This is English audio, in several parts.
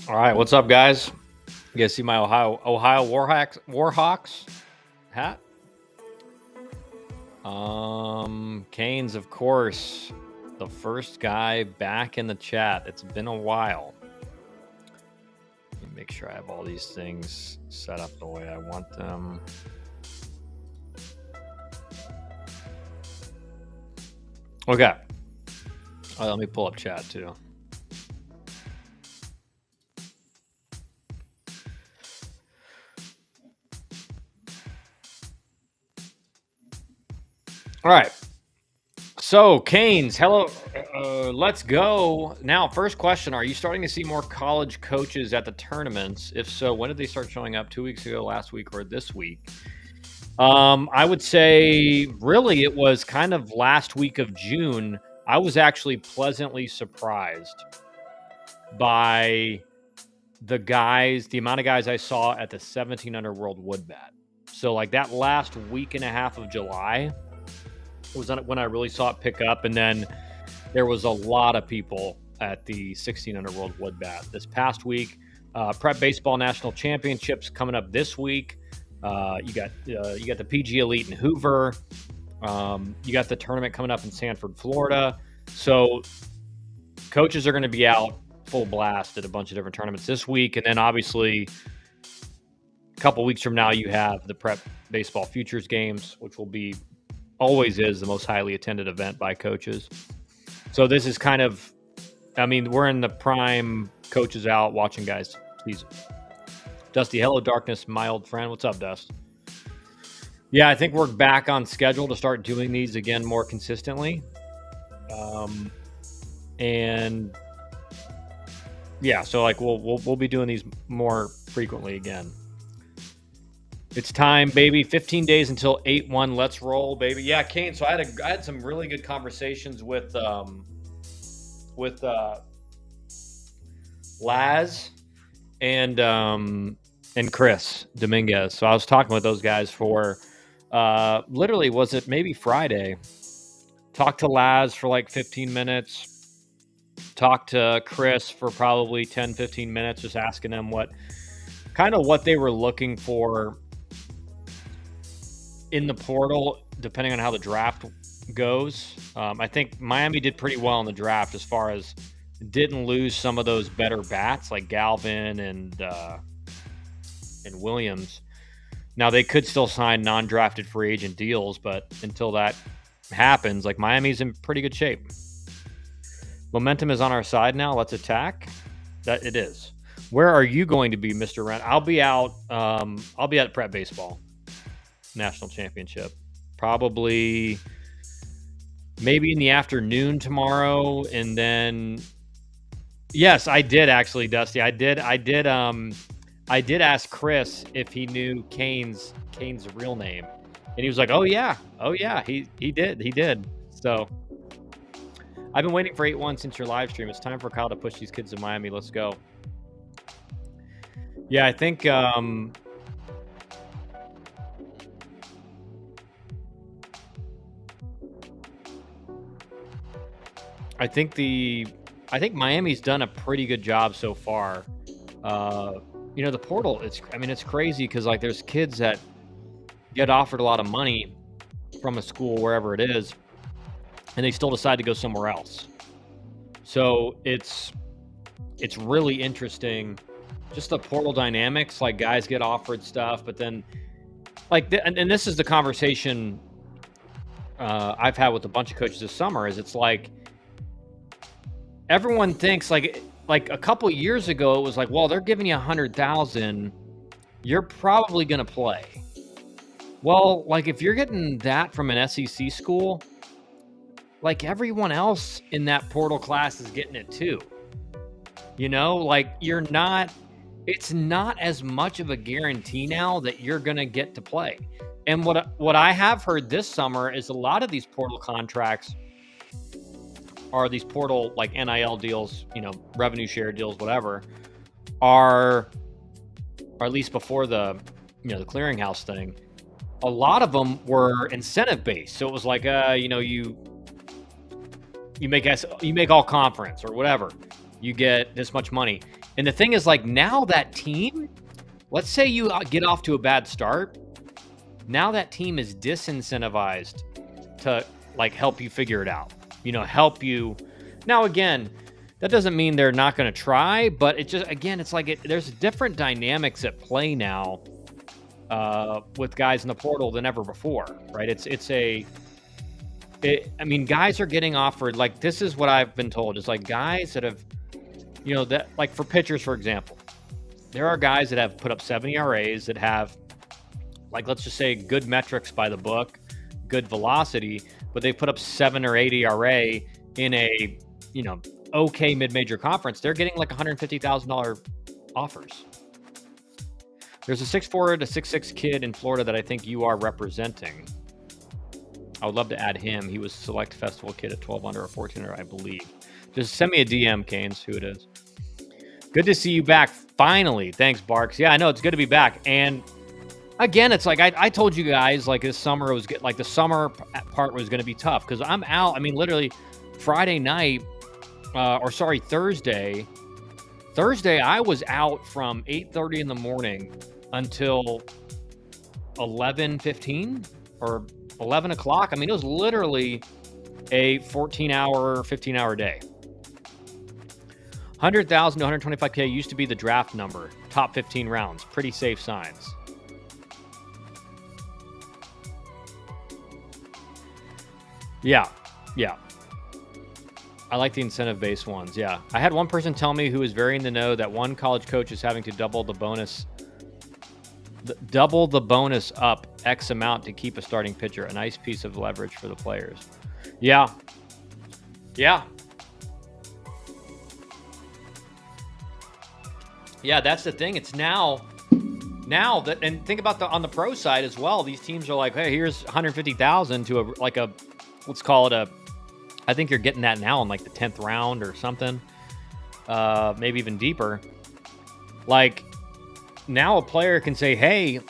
All right, what's up, guys? You guys see my Ohio Warhawks hat? Canes, of course, the first guy back in the chat. It's been a while. Let me make sure I have all these things set up the way I want them. Okay. Let me pull up chat too. All right. So, Canes, hello. Let's go. Now, first question. Are you starting to see more college coaches at the tournaments? If so, when did they start showing up? 2 weeks ago, last week, or this week? I would say, really, it was kind of last week of June. I was actually pleasantly surprised by the amount of guys I saw at the 1700 World Wood Bat. So, like that last week and a half of July was when I really saw it pick up, and then there was a lot of people at the 1600 World Wood Bat this past week. Prep Baseball National Championships coming up this week. You got the PG Elite in Hoover. You got the tournament coming up in Sanford, Florida. So coaches are going to be out full blast at a bunch of different tournaments this week, and then obviously a couple weeks from now you have the Prep Baseball Futures Games, which will be always is the most highly attended event by coaches. So this is kind of, we're in the prime coaches out watching guys season. Dusty, hello, Darkness, my old friend. What's up, Dust? Yeah, I think we're back on schedule to start doing these again more consistently. And yeah, so like we'll be doing these more frequently again. It's time, baby. 15 days until 8-1. Let's roll, baby. Yeah, Kane. So I had some really good conversations with Laz and Chris Dominguez. So I was talking with those guys for literally, was it maybe Friday? Talked to Laz for like 15 minutes. Talked to Chris for probably 10, 15 minutes, just asking them what they were looking for in the portal, depending on how the draft goes. I think Miami did pretty well in the draft as far as didn't lose some of those better bats like Galvin and Williams. Now they could still sign non-drafted free agent deals, but until that happens, like Miami's in pretty good shape. Momentum is on our side now. Let's attack. That it is. Where are you going to be, Mr. Rent? I'll be out. I'll be at Prep Baseball National Championship, probably maybe in the afternoon tomorrow, and then yes, I did actually, Dusty. I did ask Chris if he knew Kane's real name, and he was like, "Oh yeah, he did." So I've been waiting for 8-1 since your live stream. It's time for Kyle to push these kids to Miami. Let's go. Yeah, I think I think Miami's done a pretty good job so far. The portal, it's crazy because like there's kids that get offered a lot of money from a school wherever it is, and they still decide to go somewhere else. So it's really interesting, just the portal dynamics. Like guys get offered stuff, but then like and this is the conversation I've had with a bunch of coaches this summer. Is it's like everyone thinks like a couple years ago it was like, well, they're giving you 100,000, you're probably going to play. Well, like if you're getting that from an SEC school, like everyone else in that portal class is getting it too. Like it's not as much of a guarantee now that you're going to get to play. And what I have heard this summer is a lot of these portal contracts are these portal like NIL deals, revenue share deals, whatever, are or at least before the the clearinghouse thing, a lot of them were incentive based. So it was like you make all conference or whatever, you get this much money. And the thing is, like, now that team, let's say you get off to a bad start. Now that team is disincentivized to, like, help you figure it out. Help you. Now, again, that doesn't mean they're not going to try, but it just, again, it's like there's different dynamics at play now with guys in the portal than ever before, right? I mean, guys are getting offered, like, this is what I've been told. It's like guys that have, that, like, for pitchers, for example, there are guys that have put up 70 ERAs that have, like, let's just say good metrics by the book, good velocity, but they put up 7 or 8 ERA in a, okay mid-major conference. They're getting like $150,000 offers. There's a 6'4" to 6'6" kid in Florida that I think you are representing. I would love to add him. He was Select Festival kid at 12 under or 14 under, I believe. Just send me a DM, Canes, who it is. Good to see you back, finally. Thanks, Barks. Yeah, I know, it's good to be back. And again, it's like I told you guys, like, this summer was like the summer part was going to be tough because I'm out. I mean, literally Friday night, Thursday. Thursday, I was out from 8:30 in the morning until 11:15 or 11 o'clock. I mean, it was literally a 14-hour, 15-hour day. 100,000 to 125K used to be the draft number. Top 15 rounds. Pretty safe signs. Yeah. I like the incentive-based ones, yeah. I had one person tell me who was very in the know that one college coach is having to double the bonus up X amount to keep a starting pitcher. A nice piece of leverage for the players. Yeah. Yeah, that's the thing. It's now that, and think about on the pro side as well. These teams are like, hey, here's 150,000 to let's call it I think you're getting that now in like the 10th round or something, maybe even deeper. Like, now a player can say, hey,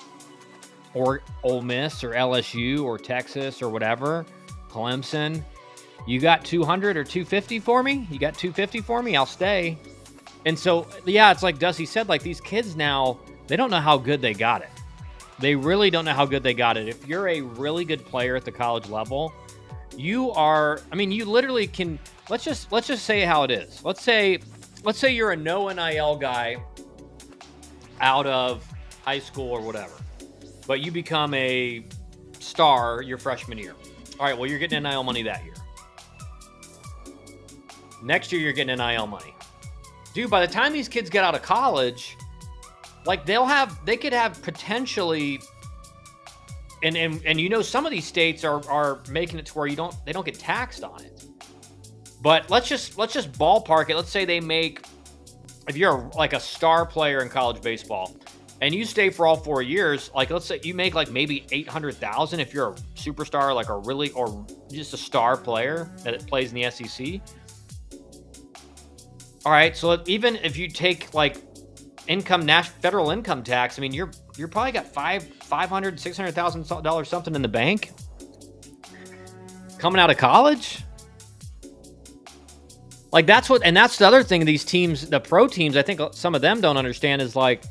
or Ole Miss or LSU or Texas or whatever, Clemson, you got 200 or 250 for me? You got 250 for me? I'll stay. And so, yeah, it's like Dusty said, like, these kids now, they don't know how good they got it. They really don't know how good they got it. If you're a really good player at the college level, you literally can, let's just say how it is. Let's say you're a no NIL guy out of high school or whatever, but you become a star your freshman year. All right, well, you're getting NIL money that year. Next year, you're getting NIL money. Dude, by the time these kids get out of college, like, they could have potentially, and some of these states are making it to where they don't get taxed on it. But let's just ballpark it. Let's say they make, if you're like a star player in college baseball and you stay for all 4 years, like, let's say you make like maybe 800,000 if you're a superstar, like or just a star player that plays in the SEC. All right, so even if you take like federal income tax, I mean, you're probably got $500,000-$600,000 something in the bank coming out of college. Like, that's the other thing these teams, the pro teams, I think some of them don't understand is, like,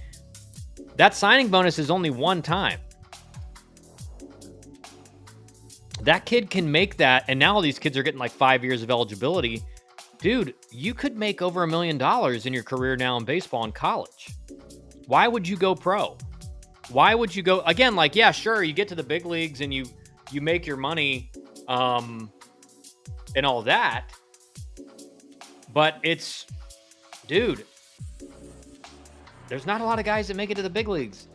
that signing bonus is only one time. That kid can make that, and now all these kids are getting like 5 years of eligibility. Dude, you could make over $1 million in your career now in baseball in college. Why would you go pro? Why would you go, again, like, yeah, sure, you get to the big leagues and you make your money and all that. But it's, dude, there's not a lot of guys that make it to the big leagues.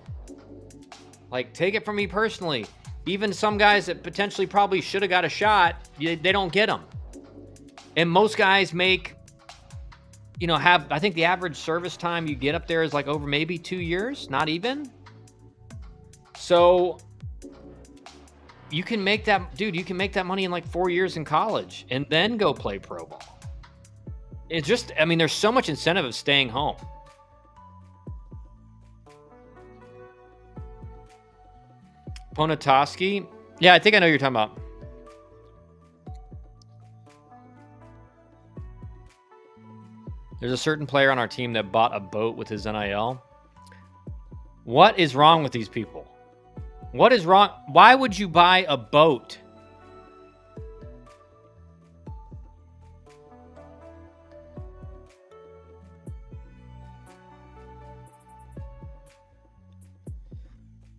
Like, take it from me personally. Even some guys that potentially probably should have got a shot, they don't get them. And most guys make, I think the average service time you get up there is like over maybe 2 years, not even. So you can make that, dude, you can make that money in like 4 years in college and then go play pro ball. It's just, there's so much incentive of staying home. Ponatoski. Yeah, I think I know what you're talking about. There's a certain player on our team that bought a boat with his NIL. What is wrong with these people? What is wrong? Why would you buy a boat?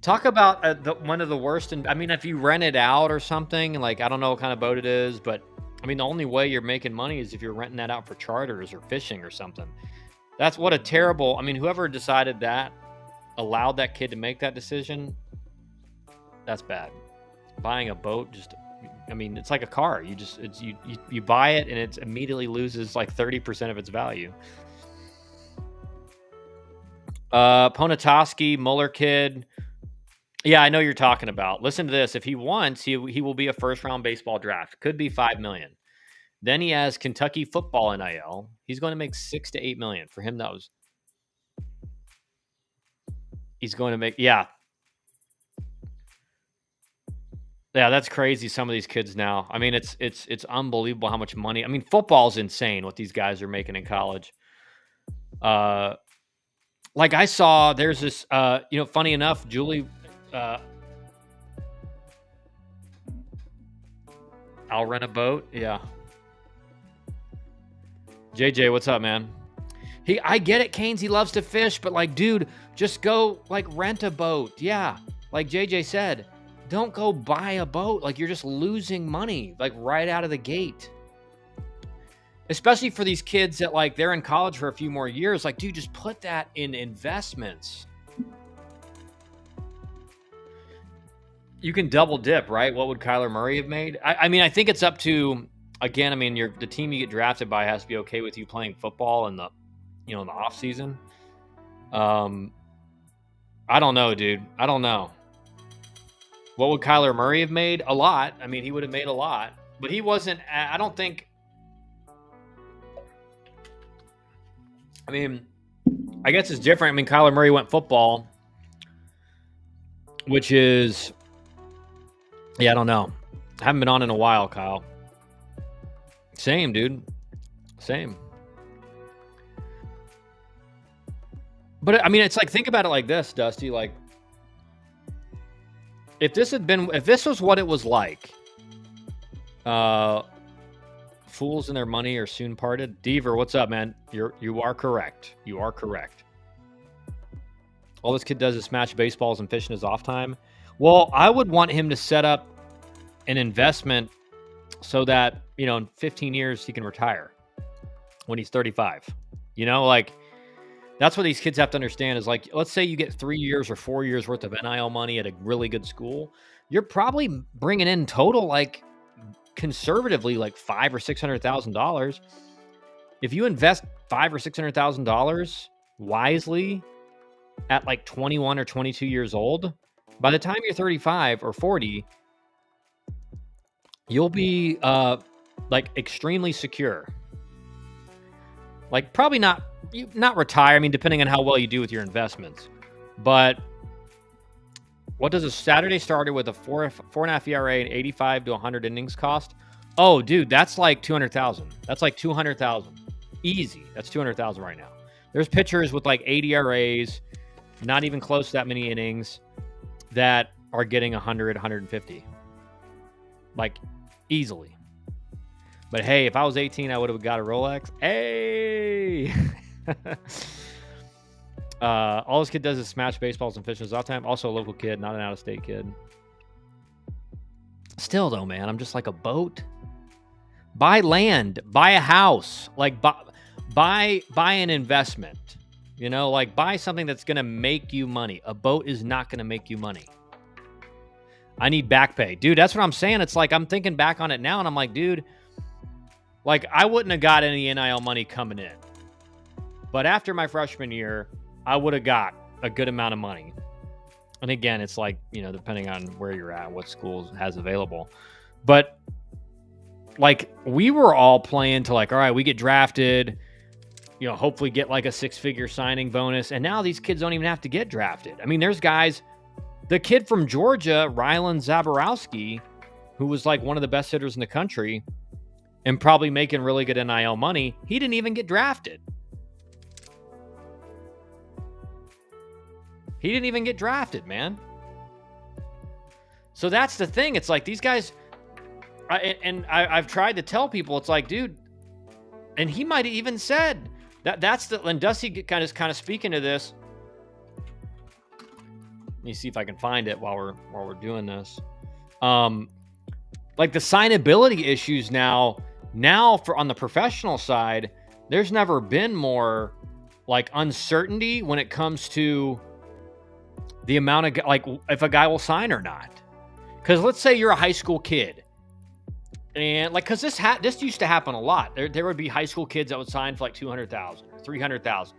Talk about one of the worst. I mean, if you rent it out or something, like I don't know what kind of boat it is, but I mean, the only way you're making money is if you're renting that out for charters or fishing or something. That's what a terrible. I mean, whoever decided that, allowed that kid to make that decision, that's bad. Buying a boat, just, I mean, it's like a car. You just, it's you buy it and it immediately loses like 30% of its value. Ponatoski, Muller kid. Yeah, I know you're talking about. Listen to this. If he wants, he will be a first-round baseball draft. Could be $5 million. Then he has Kentucky football NIL. He's going to make $6 to $8 million. For him, that was. He's going to make, yeah. Yeah, that's crazy. Some of these kids now. I mean, it's unbelievable how much money. I mean, football's insane what these guys are making in college. Like I saw, there's this. Funny enough, Julie. I'll rent a boat. Yeah. JJ, what's up, man? I get it, Canes. He loves to fish, but like, dude, just go like rent a boat. Yeah. Like JJ said, don't go buy a boat. Like you're just losing money, like right out of the gate. Especially for these kids that like they're in college for a few more years. Like, dude, just put that in investments. You can double dip, right? What would Kyler Murray have made? I mean, I think it's up to, again, I mean, the team you get drafted by has to be okay with you playing football in the off season. I don't know, dude. I don't know. What would Kyler Murray have made? A lot. I mean, he would have made a lot, but he wasn't. I don't think. I mean, I guess it's different. I mean, Kyler Murray went football, which is. Yeah, I don't know. I haven't been on in a while, Kyle. Same, dude. Same. But I mean, it's like, think about it like this, Dusty. Like, if this was what it was like, fools and their money are soon parted. Deaver, what's up, man? You are correct. You are correct. All this kid does is smash baseballs and fish in his off time. Well, I would want him to set up an investment so that, in 15 years he can retire when he's 35. Like that's what these kids have to understand is like, let's say you get 3 years or 4 years worth of NIL money at a really good school. You're probably bringing in total, like conservatively, like $500,000 or $600,000. If you invest $500,000 or $600,000 wisely at like 21 or 22 years old, by the time you're 35 or 40, you'll be like extremely secure. Like probably not retire. I mean, depending on how well you do with your investments. But what does a Saturday starter with a 4.5 ERA and 85 to 100 innings cost? Oh, dude, that's like 200,000. That's like 200,000. Easy. That's 200,000 right now. There's pitchers with like 80 ERAs, not even close to that many innings, that are getting 100, 150. Like, easily. But hey, if I was 18, I would have got a Rolex. Hey! All this kid does is smash baseballs and fish in his off time. Also a local kid, not an out-of-state kid. Still, though, man, I'm just like a boat. Buy land. Buy a house. Like, buy an investment. Like buy something that's going to make you money. A boat is not going to make you money. I need back pay. Dude, that's what I'm saying. It's like I'm thinking back on it now and I'm like, dude, like I wouldn't have got any NIL money coming in. But after my freshman year, I would have got a good amount of money. And again, it's like, depending on where you're at, what schools has available. But like we were all playing to like, all right, we get drafted, hopefully get like a 6-figure signing bonus. And now these kids don't even have to get drafted. I mean, there's guys, the kid from Georgia, Rylan Zaborowski, who was like one of the best hitters in the country and probably making really good NIL money, he didn't even get drafted. He didn't even get drafted, man. So that's the thing. It's like these guys, I've tried to tell people, it's like, dude, and he might have even said that's the, and Dusty kind of speaking to this. Let me see if I can find it while we're doing this. Like the signability issues now for on the professional side, there's never been more like uncertainty when it comes to the amount of like if a guy will sign or not. Because let's say you're a high school kid, and like because this used to happen a lot. There would be high school kids that would sign for like $200,000 or $300,000.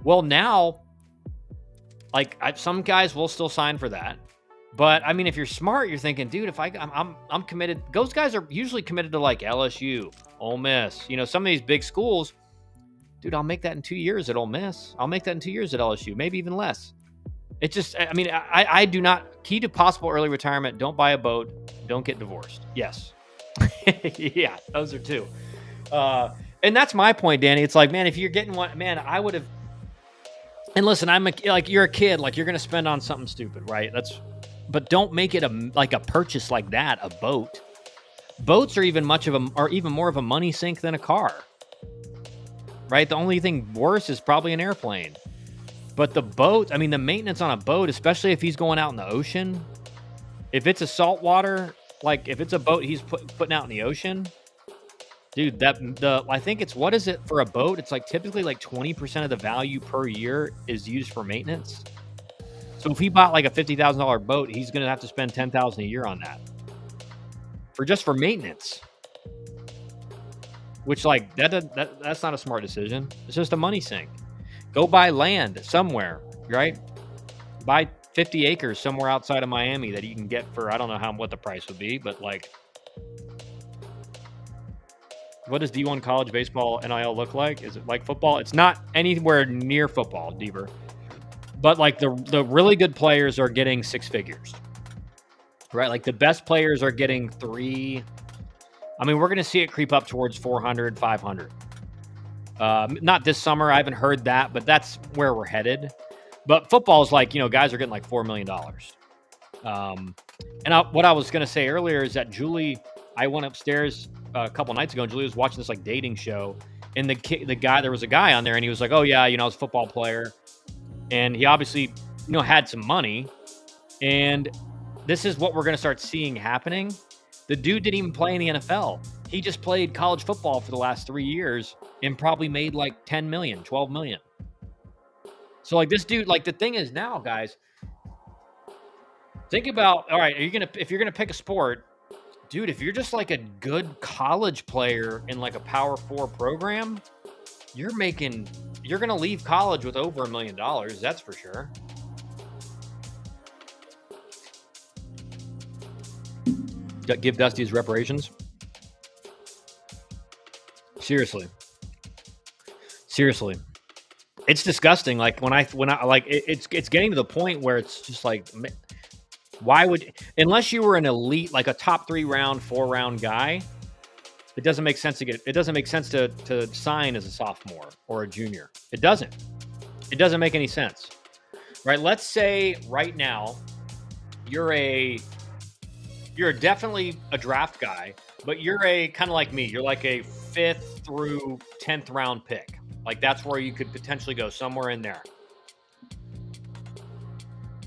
Well, now, like some guys will still sign for that. But I mean, if you're smart, you're thinking, dude, if I'm committed. Those guys are usually committed to like LSU, Ole Miss. You know, some of these big schools. Dude, I'll make that in 2 years at Ole Miss. I'll make that in 2 years at LSU, maybe even less. It's just, I mean, I do not, key to possible early retirement, don't buy a boat, don't get divorced. Yes. Yeah, those are two. And that's my point, Danny. It's like, man, if you're getting one, man, I would have, and listen, like, you're a kid, like, you're going to spend on something stupid, right? But don't make it like a purchase like that, a boat. Boats are even more of a money sink than a car. Right? The only thing worse is probably an airplane. But the boat, I mean, the maintenance on a boat, especially if he's going out in the ocean, if it's a saltwater, like if it's a boat he's putting out in the ocean, dude, I think it's, what is it for a boat? It's like typically like 20% of the value per year is used for maintenance. So if he bought like a $50,000 boat, he's going to have to spend $10,000 a year on that for maintenance. Which, like, that's not a smart decision. It's just a money sink. Go buy land somewhere, right? Buy 50 acres somewhere outside of Miami that you can get for, I don't know what the price would be, but like, what does D1 college baseball NIL look like? Is it like football? It's not anywhere near football, Deaver. But like the really good players are getting six figures, right? Like the best players are getting three. I mean, we're going to see it creep up towards 400, 500. Not this summer. I haven't heard that, but that's where we're headed. But football is like, guys are getting like $4 million. What I was going to say earlier is that Julie, I went upstairs a couple nights ago, and Julie was watching this like dating show. And the guy, there was a guy on there, and he was like, oh yeah, I was a football player. And he obviously, had some money. And this is what we're going to start seeing happening. The dude didn't even play in the NFL. He just played college football for the last 3 years and probably made like 10 million, 12 million. So like this dude, like the thing is now, guys, think about, all right, if you're going to pick a sport, dude, if you're just like a good college player in like a Power 4 program, you're going to leave college with over $1 million. That's for sure. Give Dusty his reparations. Seriously, it's disgusting. Like when I like it's getting to the point where it's just like, why would, unless you were an elite, like a top 3 round, 4 round guy, it doesn't make sense to sign as a sophomore or a junior. It doesn't make any sense, right? Let's say right now you're definitely a draft guy, but you're a kind of like me. You're like a 5th through 10th round pick. Like that's where you could potentially go, somewhere in there.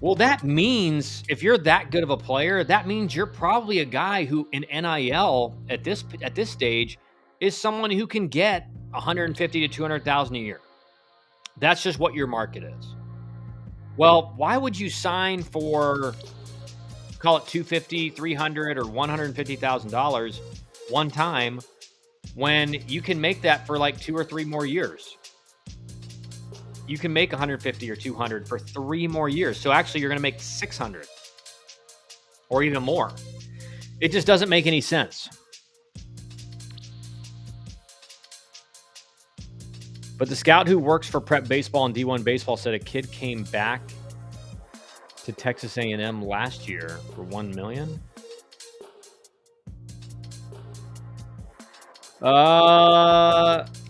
Well, that means if you're that good of a player, that means you're probably a guy who in NIL at this stage is someone who can get $150,000 to $200,000 a year. That's just what your market is. Well, why would you sign for, call it $250,000, $300,000, or $150,000 one time when you can make that for like 2 or 3 more years? You can make 150 or 200 for 3 more years. So actually you're going to make 600 or even more. It just doesn't make any sense. But the scout who works for Prep Baseball and D1 Baseball said a kid came back to Texas A&M last year for $1 million.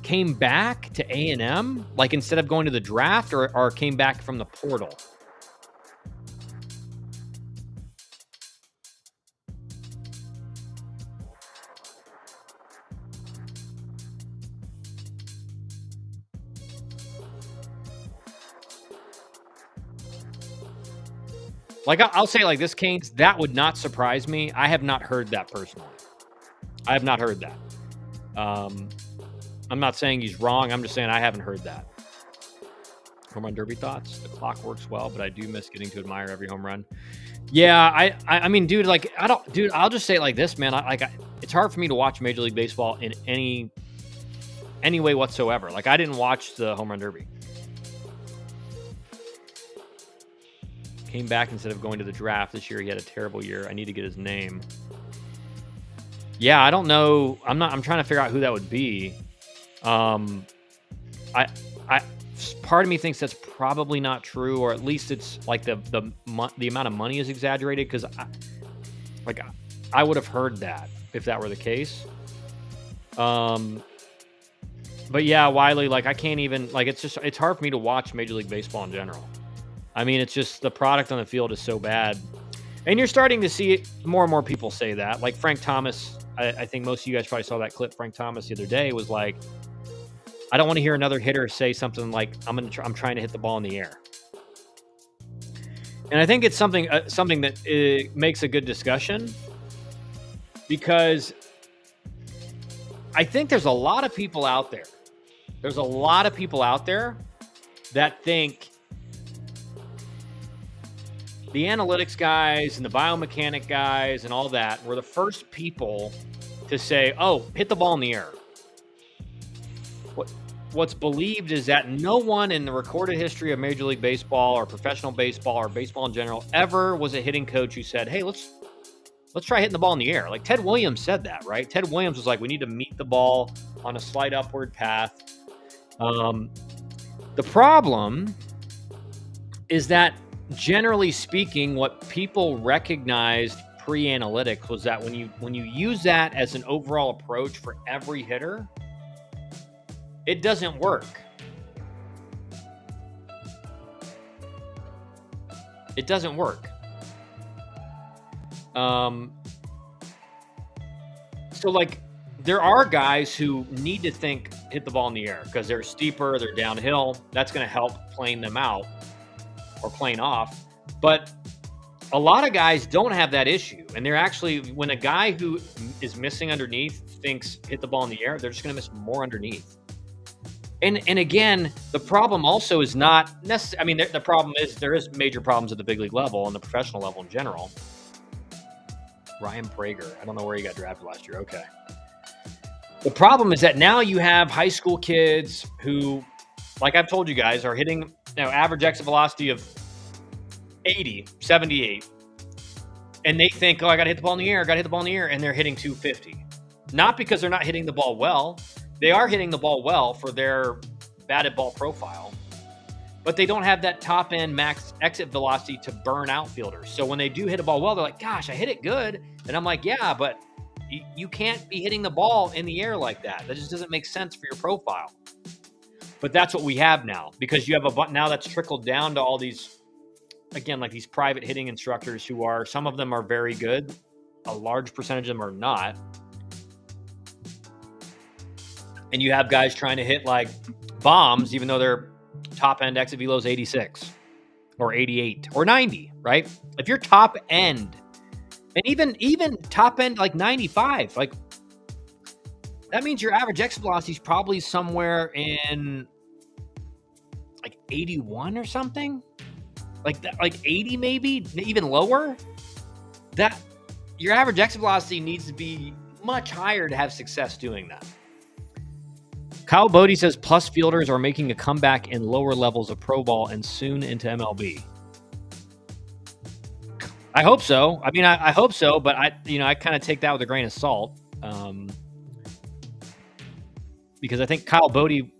Came back to A&M, like instead of going to the draft, or came back from the portal? Like I'll say it like this, Canes, that would not surprise me. I have not heard that personally. I have not heard that. I'm not saying he's wrong. I'm just saying I haven't heard that. Home run derby thoughts. The clock works well, but I do miss getting to admire every home run. Yeah, I mean, dude, like I'll just say it like this, man. It's hard for me to watch Major League Baseball in any way whatsoever. Like I didn't watch the home run derby. Came back instead of going to the draft this year. He had a terrible year. I need to get his name. Yeah, I don't know. I'm trying to figure out who that would be. Part of me thinks that's probably not true, or at least it's like the amount of money is exaggerated, because I would have heard that if that were the case. But yeah, Wiley, like I can't even, like, it's hard for me to watch Major League Baseball in general. I mean, it's just the product on the field is so bad. And you're starting to see more and more people say that. Like Frank Thomas, I think most of you guys probably saw that clip. Frank Thomas the other day was like, I don't want to hear another hitter say something like, I'm trying to hit the ball in the air. And I think it's something that makes a good discussion, because I think there's a lot of people out there. There's a lot of people out there that think the analytics guys and the biomechanic guys and all that were the first people to say, oh, hit the ball in the air. What's believed is that no one in the recorded history of Major League Baseball or professional baseball or baseball in general ever was a hitting coach who said, hey, let's try hitting the ball in the air. Like Ted Williams said that, right? Ted Williams was like, we need to meet the ball on a slight upward path. The problem is that, generally speaking, what people recognized pre-analytics was that when you use that as an overall approach for every hitter, it doesn't work. It doesn't work. So like there are guys who need to think hit the ball in the air because they're steeper, they're downhill. That's going to help plane them out or plane off. But a lot of guys don't have that issue. And they're actually, when a guy who is missing underneath thinks hit the ball in the air, they're just going to miss more underneath. And again, the problem also is not necessarily, I mean, the problem is there is major problems at the big league level and the professional level in general. Ryan Prager, I don't know where he got drafted last year. Okay. The problem is that now you have high school kids who, like I've told you guys, are hitting average exit velocity of 80, 78. And they think, oh, I got to hit the ball in the air, and they're hitting 250. Not because they're not hitting the ball well. They are hitting the ball well for their batted ball profile, but they don't have that top end max exit velocity to burn outfielders. So when they do hit a ball well, they're like, gosh, I hit it good. And I'm like, yeah, but you can't be hitting the ball in the air like that. That just doesn't make sense for your profile. But that's what we have now, because you have a button now that's trickled down to all these, again, like these private hitting instructors who are, some of them are very good. A large percentage of them are not. And you have guys trying to hit like bombs, even though their top end exit velo is 86 or 88 or 90, right? If you're top end, and even top end like 95, like that means your average exit velocity is probably somewhere in like 81 or something, like that, like 80 maybe, even lower. That your average exit velocity needs to be much higher to have success doing that. Kyle Bodie says plus fielders are making a comeback in lower levels of pro ball and soon into MLB. I hope so. I mean, I hope so, but I kind of take that with a grain of salt, because I think Kyle Bodie,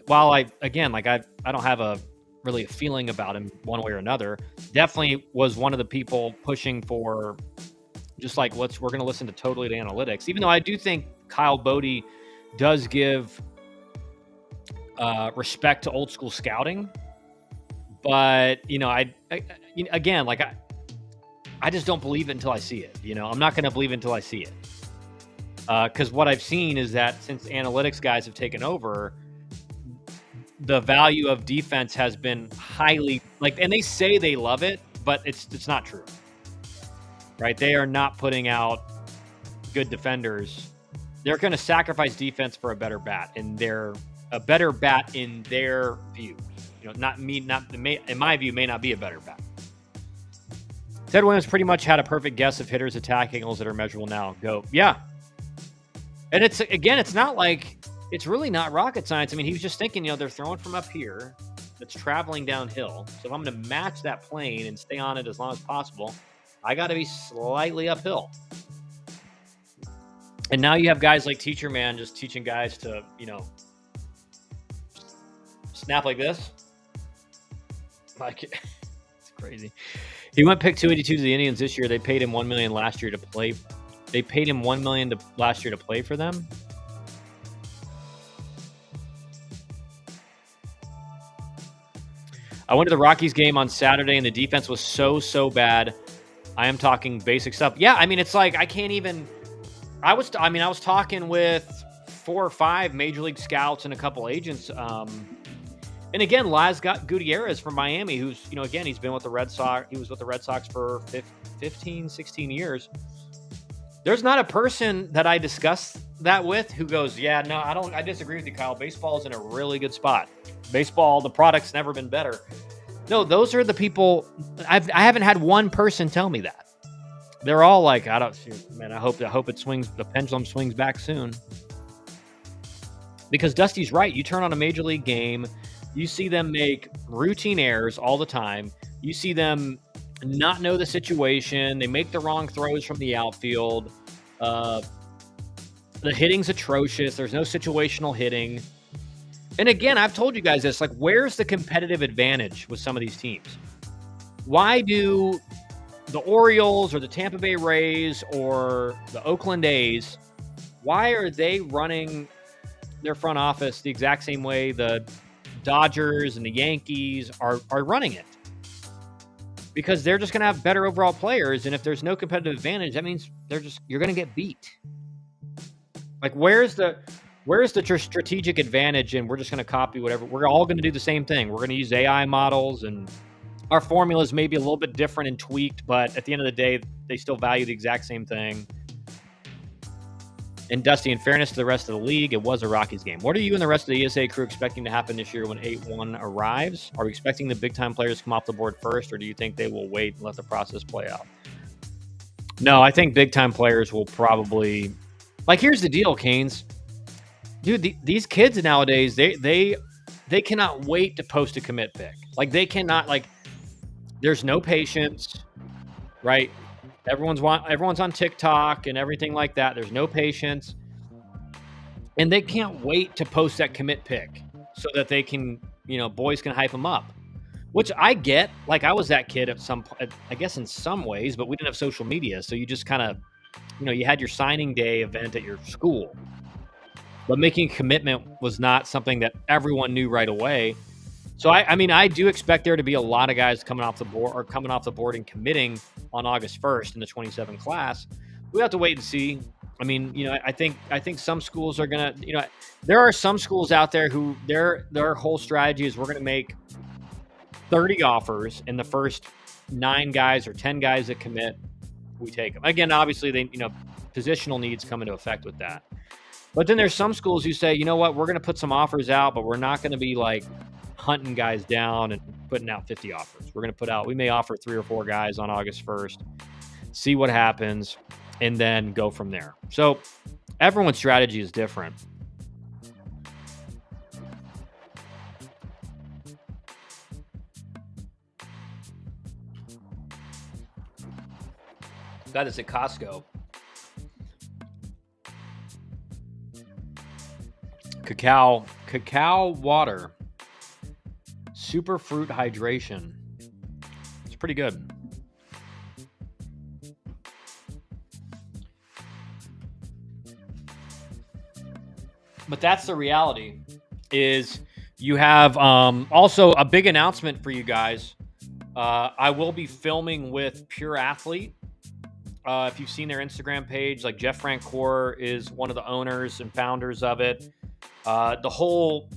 while I don't have really a feeling about him one way or another, definitely was one of the people pushing for just like we're going to listen to totally to analytics. Even though I do think Kyle Bodie does give respect to old school scouting, but I just don't believe it until I see it. I'm not going to believe it until I see it, because what I've seen is that since analytics guys have taken over, the value of defense has been highly and they say they love it, but it's not true, right? They are not putting out good defenders. They're going to sacrifice defense for a better bat, and they're a better bat in their view. Not in my view, may not be a better bat. Ted Williams pretty much had a perfect guess of hitters' attack angles that are measurable now. Go. Yeah. And it's not like, it's really not rocket science. I mean, he was just thinking, they're throwing from up here that's traveling downhill. So if I'm going to match that plane and stay on it as long as possible, I got to be slightly uphill. And now you have guys like Teacher Man just teaching guys to, snap like this. Like, it's crazy. He went pick 282 to the Indians this year. They paid him $1 million last year to play. They paid him $1 million last year to play for them. I went to the Rockies game on Saturday, and the defense was so bad. I am talking basic stuff. Yeah, I mean, it's like I can't even. I was talking with 4 or 5 major league scouts and a couple agents. And again, Laz Gutierrez from Miami, who's, again, he's been with the Red Sox. He was with the Red Sox for 15, 16 years. There's not a person that I discuss that with who goes, yeah, no, I disagree with you, Kyle. Baseball's in a really good spot. Baseball, the product's never been better. No, those are the people. I haven't had one person tell me that. They're all like, I hope it swings. The pendulum swings back soon. Because Dusty's right. You turn on a major league game, you see them make routine errors all the time. You see them not know the situation. They make the wrong throws from the outfield. The hitting's atrocious. There's no situational hitting. And again, I've told you guys this, like, where's the competitive advantage with some of these teams? Why do the Orioles or the Tampa Bay Rays or the Oakland A's, why are they running their front office the exact same way the Dodgers and the Yankees are running it? Because they're just going to have better overall players, and if there's no competitive advantage, that means you're going to get beat. Like, where's the strategic advantage, and we're just going to copy whatever. We're all going to do the same thing. We're going to use AI models, and our formulas may be a little bit different and tweaked, but at the end of the day, they still value the exact same thing. And Dusty, in fairness to the rest of the league, it was a Rockies game. What are you and the rest of the ESA crew expecting to happen this year when 8-1 arrives? Are we expecting the big-time players to come off the board first, or do you think they will wait and let the process play out? No, I think big-time players will probably... Like, here's the deal, Canes. Dude, these kids nowadays, they cannot wait to post a commit pick. Like, they cannot, like, there's no patience, right? Everyone's on TikTok and everything like that. There's no patience. And they can't wait to post that commit pick so that they can, boys can hype them up. Which I get. Like, I was that kid I guess in some ways, but we didn't have social media. So you just kind of, you had your signing day event at your school. But making a commitment was not something that everyone knew right away. So, I do expect there to be a lot of guys coming off the board and committing on August 1st in the 27 class. We have to wait and see. I think some schools are going to, there are some schools out there who their whole strategy is we're going to make 30 offers, and the first 9 guys or 10 guys that commit, we take them. Again, obviously, positional needs come into effect with that. But then there's some schools who say, you know what, we're going to put some offers out, but we're not going to be like hunting guys down and putting out 50 offers. We may offer 3 or 4 guys on August 1st, see what happens, and then go from there. So everyone's strategy is different. That is at Costco. Cacao water. Super fruit hydration. It's pretty good. But that's the reality, is you have also a big announcement for you guys. I will be filming with Pure Athlete. If you've seen their Instagram page, like Jeff Francoeur is one of the owners and founders of it. The whole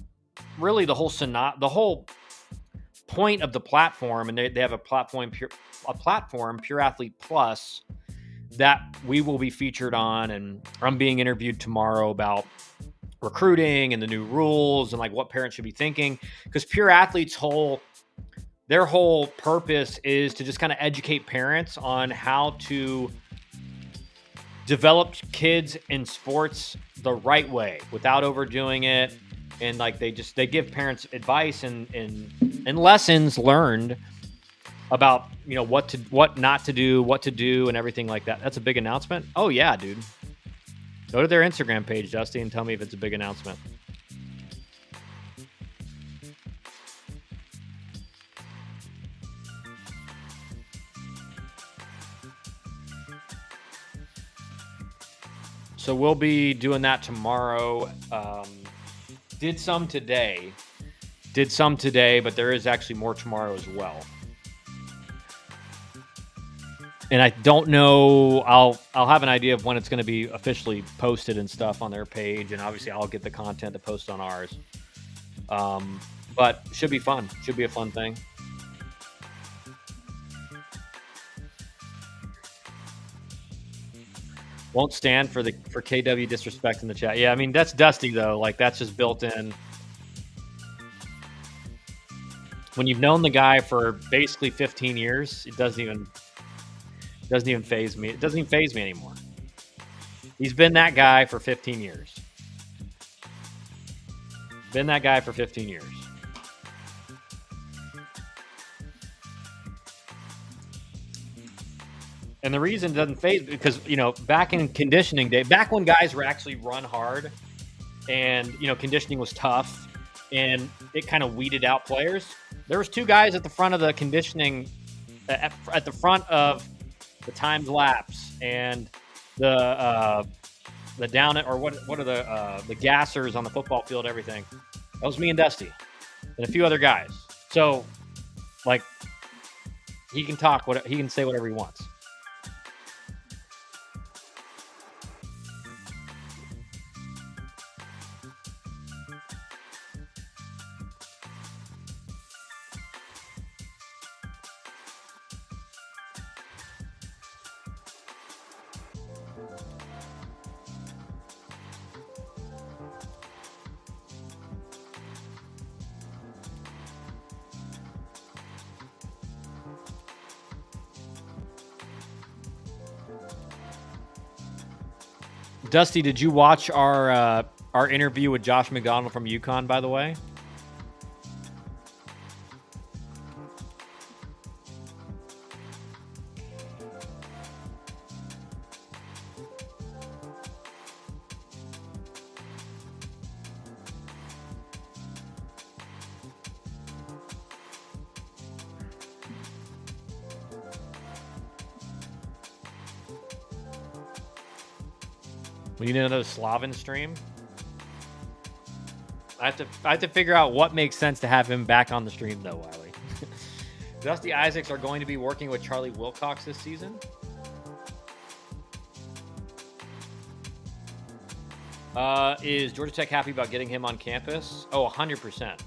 point of the platform, and they have a platform, Pure Athlete Plus, that we will be featured on, and I'm being interviewed tomorrow about recruiting and the new rules and like what parents should be thinking, because Pure Athlete's their whole purpose is to just kind of educate parents on how to develop kids in sports the right way without overdoing it. And like they give parents advice and lessons learned about, you know, what not to do, what to do, and everything like that. That's a big announcement. Oh yeah, dude. Go to their Instagram page, Dusty, and tell me if it's a big announcement. So we'll be doing that tomorrow. Did some today, but there is actually more tomorrow as well. And I don't know. I'll have an idea of when it's going to be officially posted and stuff on their page, and obviously I'll get the content to post on ours. But should be fun. Should be a fun thing. Won't stand for KW disrespect in the chat. Yeah, I mean that's Dusty though. Like that's just built in. When you've known the guy for basically 15 years, it doesn't even faze me. It doesn't even faze me anymore. He's been that guy for 15 years. Been that guy for 15 years. And the reason it doesn't faze because, you know, back in conditioning day, back when guys were actually run hard and, you know, conditioning was tough and it kind of weeded out players. There was two guys at the front of the conditioning, at the front of the timed laps and the down it, or what are the gassers on the football field, everything. That was me and Dusty and a few other guys. So like he can talk, he can say whatever he wants. Dusty, did you watch our interview with Josh McDonald from UConn, by the way? We need another Slavin stream. I have to figure out what makes sense to have him back on the stream, though, Wiley. Dusty Isaacs are going to be working with Charlie Wilcox this season. Is Georgia Tech happy about getting him on campus? Oh, 100%.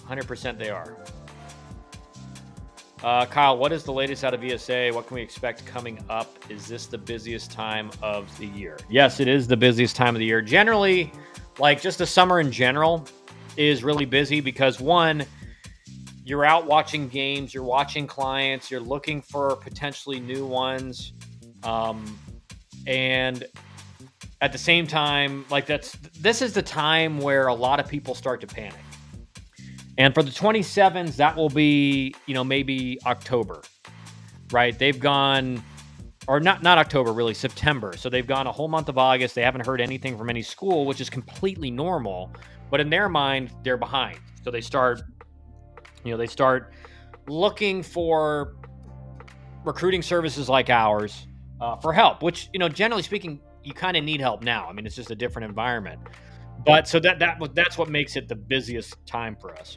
100% they are. Kyle, what is the latest out of ESA? What can we expect coming up? Is this the busiest time of the year? Yes, it is the busiest time of the year. Generally, like just the summer in general is really busy because one, you're out watching games, you're watching clients, you're looking for potentially new ones. And at the same time, like this is the time where a lot of people start to panic. And for the 27s, that will be, you know, maybe October, right? They've gone, or not October, really, September. So they've gone a whole month of August. They haven't heard anything from any school, which is completely normal. But in their mind, they're behind. So they start looking for recruiting services like ours for help, which, you know, generally speaking, you kind of need help now. I mean, it's just a different environment. But so that's what makes it the busiest time for us.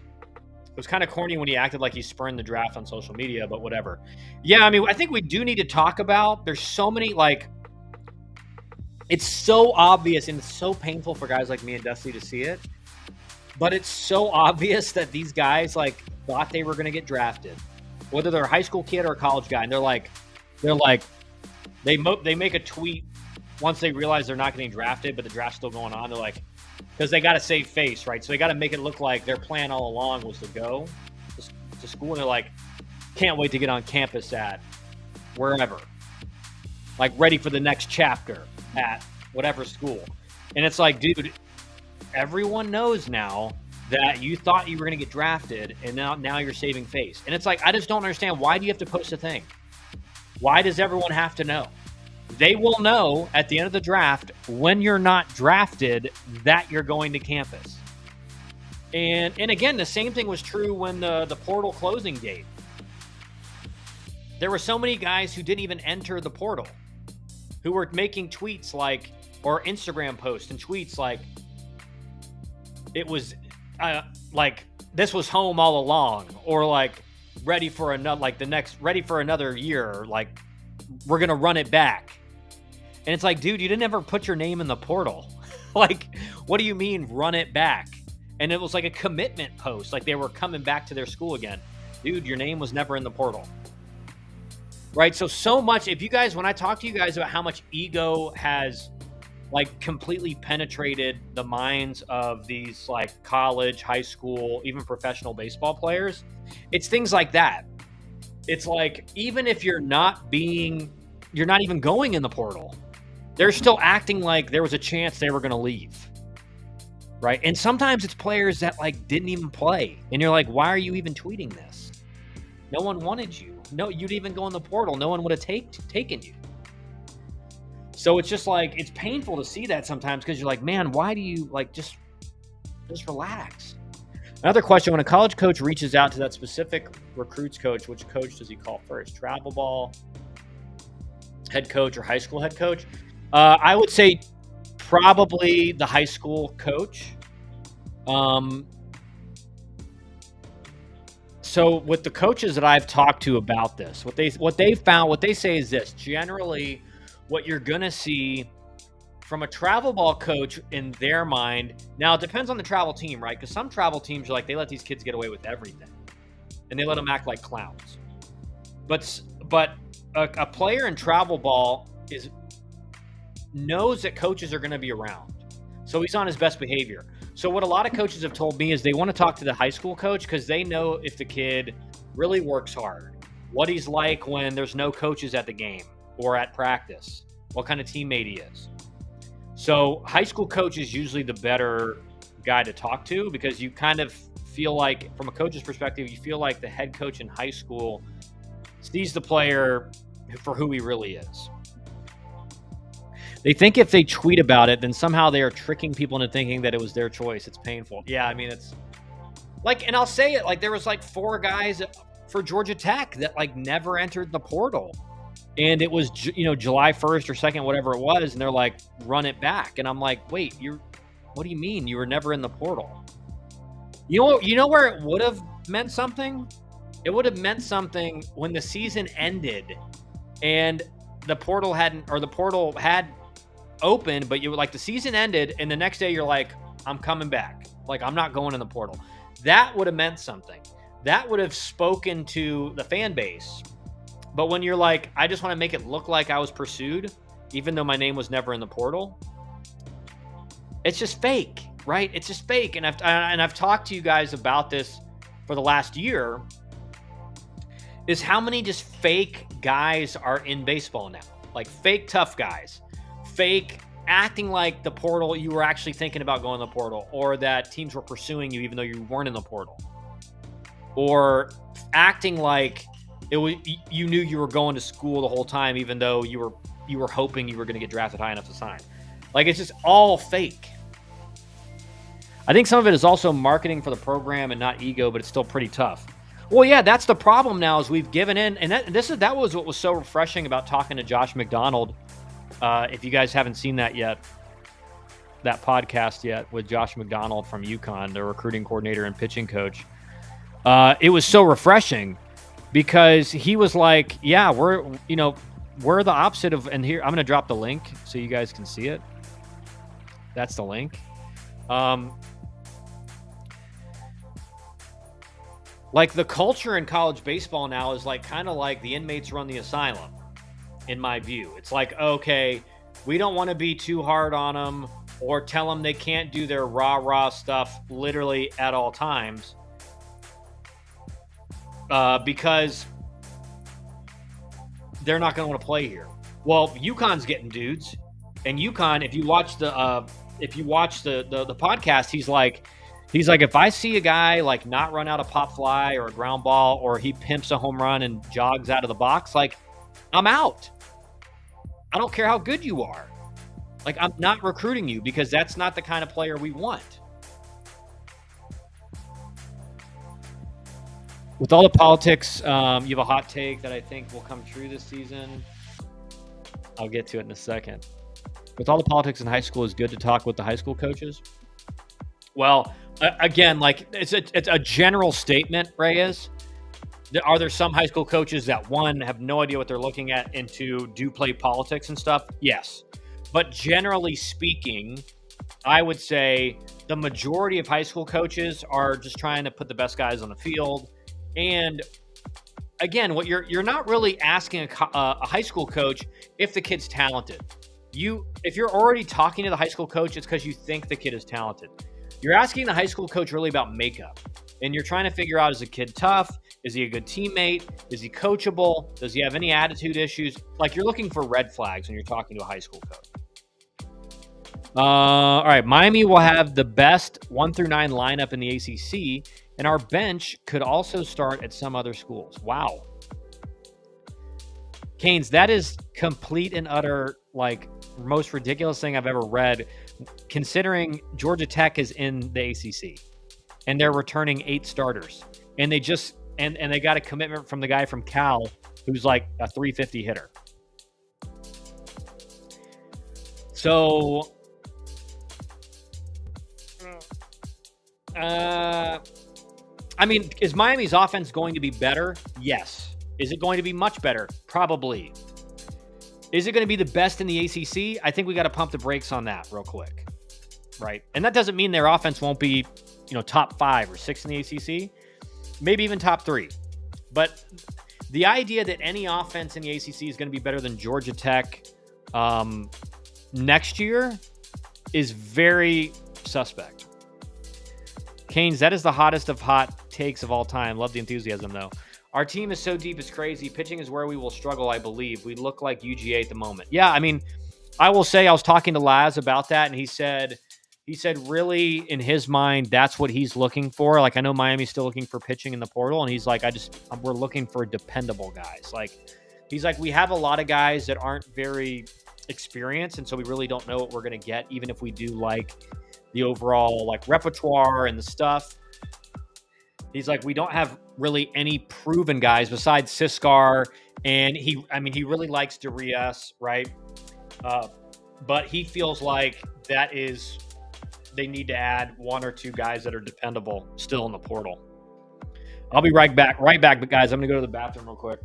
It was kind of corny when he acted like he spurned the draft on social media, but whatever. Yeah, I mean, I think we do need to talk about, there's so many, like, it's so obvious and it's so painful for guys like me and Dusty to see it, but it's so obvious that these guys, like, thought they were going to get drafted, whether they're a high school kid or a college guy, and they make a tweet once they realize they're not getting drafted, but the draft's still going on. They're like, because they got to save face, right? So they got to make it look like their plan all along was to go to school, and they're like, can't wait to get on campus at wherever, like ready for the next chapter at whatever school. And it's like, dude, everyone knows now that you thought you were going to get drafted, and now you're saving face. And it's like, I just don't understand. Why do you have to post a thing? Why does everyone have to know? They will know at the end of the draft, when you're not drafted, that you're going to campus. And again, the same thing was true when the portal closing date. There were so many guys who didn't even enter the portal, who were making tweets like, or Instagram posts and tweets like, it was like, this was home all along, or like, ready for another year, like, we're gonna run it back. And it's like, dude, you didn't ever put your name in the portal. Like, what do you mean run it back? And it was like a commitment post, like they were coming back to their school again. Dude, your name was never in the portal. Right? So much, if you guys, when I talk to you guys about how much ego has like completely penetrated the minds of these like college, high school, even professional baseball players, it's things like that. It's like, even if you're not even going in the portal, they're still acting like there was a chance they were going to leave. Right? And sometimes it's players that like didn't even play. And you're like, why are you even tweeting this? No one wanted you. No, you'd even go in the portal. No one would have taken you. So it's just like, it's painful to see that sometimes, because you're like, man, why do you like just relax? Another question: when a college coach reaches out to that specific recruits coach, which coach does he call first? Travel ball head coach or high school head coach? I would say probably the high school coach. So with the coaches that I've talked to about this, what they say is this: generally, what you're gonna see from a travel ball coach in their mind, now it depends on the travel team, right? Because some travel teams are like, they let these kids get away with everything, and they let them act like clowns. But a player in travel ball knows that coaches are going to be around, so he's on his best behavior. So what a lot of coaches have told me is they want to talk to the high school coach, because they know if the kid really works hard, what he's like when there's no coaches at the game or at practice, what kind of teammate he is. So high school coach is usually the better guy to talk to, because you kind of feel like, from a coach's perspective, you feel like the head coach in high school sees the player for who he really is. They think if they tweet about it, then somehow they are tricking people into thinking that it was their choice. It's painful. Yeah, I mean, it's like, and I'll say it, like there was like 4 guys for Georgia Tech that like never entered the portal. And it was, July 1st or 2nd, whatever it was. And they're like, run it back. And I'm like, wait, what do you mean? You were never in the portal. You know where it would have meant something? It would have meant something when the season ended and the portal had opened, but you were like, the season ended, and the next day you're like, I'm coming back. Like, I'm not going in the portal. That would have meant something. That would have spoken to the fan base. But when you're like, I just want to make it look like I was pursued, even though my name was never in the portal, it's just fake, right? It's just fake. And I've talked to you guys about this for the last year, is how many just fake guys are in baseball now. Like fake tough guys, fake acting like the portal, you were actually thinking about going to the portal, or that teams were pursuing you even though you weren't in the portal, or acting like you knew you were going to school the whole time, even though you were hoping you were going to get drafted high enough to sign. Like, it's just all fake. I think some of it is also marketing for the program and not ego, but it's still pretty tough. Well, yeah, that's the problem now, is we've given in, and that was what was so refreshing about talking to Josh McDonald. If you guys haven't seen that yet, that podcast yet with Josh McDonald from UConn, the recruiting coordinator and pitching coach, it was so refreshing. Because he was like, yeah, we're the opposite of, and here, I'm going to drop the link so you guys can see it. That's the link. Like the culture in college baseball now is like kind of like the inmates run the asylum, in my view. It's like, okay, we don't want to be too hard on them or tell them they can't do their rah-rah stuff literally at all times because they're not going to want to play here. Well, UConn's getting dudes, and UConn, if you watch the podcast, he's like, if I see a guy like not run out a pop fly or a ground ball, or he pimps a home run and jogs out of the box, like, I'm out. I don't care how good you are. Like, I'm not recruiting you because that's not the kind of player we want. With all the politics, you have a hot take that I think will come true this season. I'll get to it in a second. With all the politics in high school, it's good to talk with the high school coaches. Well, again, like it's a general statement, Reyes. Are there some high school coaches that, one, have no idea what they're looking at, and two, do play politics and stuff? Yes. But generally speaking, I would say the majority of high school coaches are just trying to put the best guys on the field. And again, what you're not really asking a high school coach if the kid's talented. If you're already talking to the high school coach, it's because you think the kid is talented. You're asking the high school coach really about makeup, and you're trying to figure out, is the kid tough? Is he a good teammate? Is he coachable? Does he have any attitude issues? Like, you're looking for red flags when you're talking to a high school coach. All right, Miami will have the best 1 through 9 lineup in the ACC, and our bench could also start at some other schools. Wow. Canes, that is complete and utter, like, most ridiculous thing I've ever read, considering Georgia Tech is in the ACC, and they're returning 8 starters. And they just and they got a commitment from the guy from Cal who's like a 350 hitter. So I mean, is Miami's offense going to be better? Yes. Is it going to be much better? Probably. Is it going to be the best in the ACC? I think we got to pump the brakes on that real quick, right? And that doesn't mean their offense won't be, top 5 or 6 in the ACC, maybe even top 3. But the idea that any offense in the ACC is going to be better than Georgia Tech next year is very suspect. Canes, that is the hottest of hot takes of all time. Love the enthusiasm, though. Our team is so deep, it's crazy. Pitching is where we will struggle, I believe. We look like UGA at the moment. Yeah, I mean, I will say I was talking to Laz about that, and he said really, in his mind, that's what he's looking for. Like, I know Miami's still looking for pitching in the portal, and he's like, we're looking for dependable guys. Like, he's like, we have a lot of guys that aren't very experienced, and so we really don't know what we're going to get, even if we do like the overall like repertoire and the stuff. He's like, we don't have really any proven guys besides Siskar, and he really likes Darius, right? But he feels like they need to add 1 or 2 guys that are dependable still in the portal. I'll be right back, but guys, I'm gonna go to the bathroom real quick.